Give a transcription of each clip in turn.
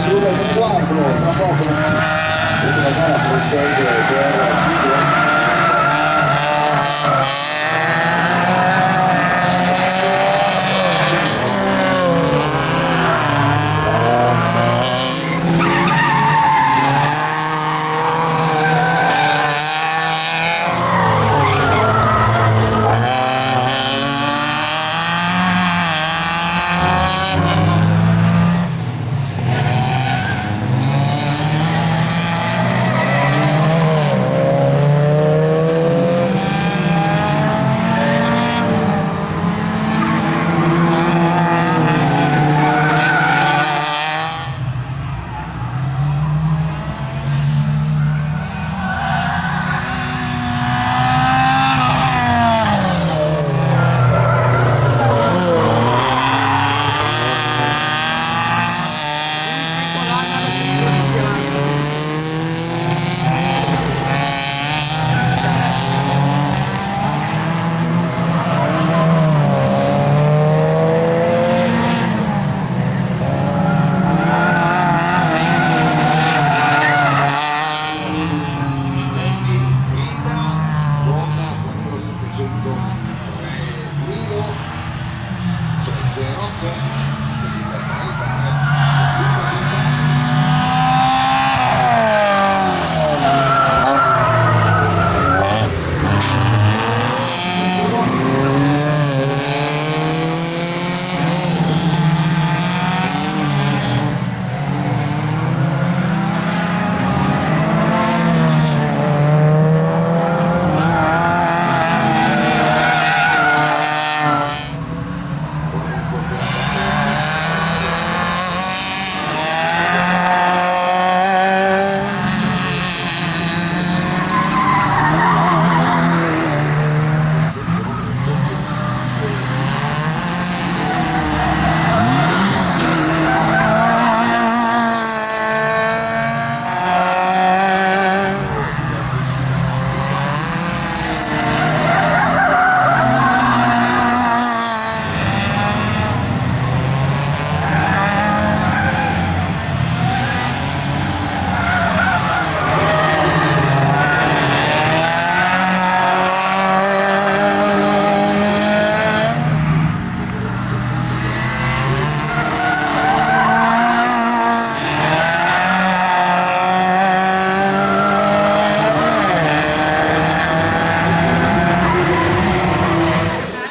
sul quadro, tra poco la gara prosegue per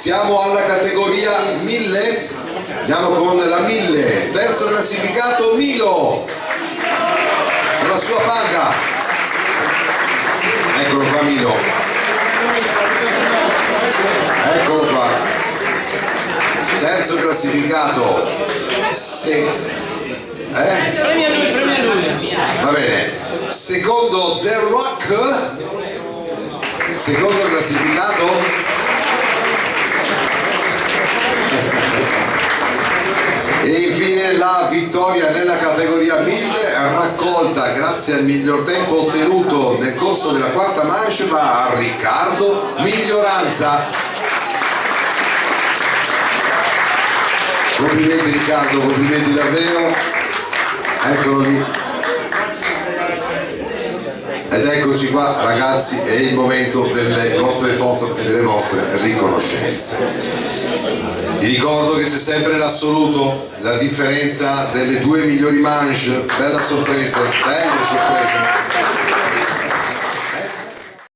siamo alla categoria 1000, andiamo con la 1000, terzo classificato Milo, con la sua paga, eccolo qua Milo, eccolo qua, terzo classificato, premia lui. Va bene, secondo The Rock, secondo classificato. E infine la vittoria nella categoria 1000 raccolta grazie al miglior tempo ottenuto nel corso della quarta manche va a Riccardo Miglioranza. Complimenti Riccardo, complimenti davvero, eccolo lì. Ed eccoci qua ragazzi, è il momento delle vostre foto e delle vostre riconoscenze. Vi ricordo che c'è sempre l'assoluto, la differenza delle due migliori manche, bella sorpresa, belle sorprese.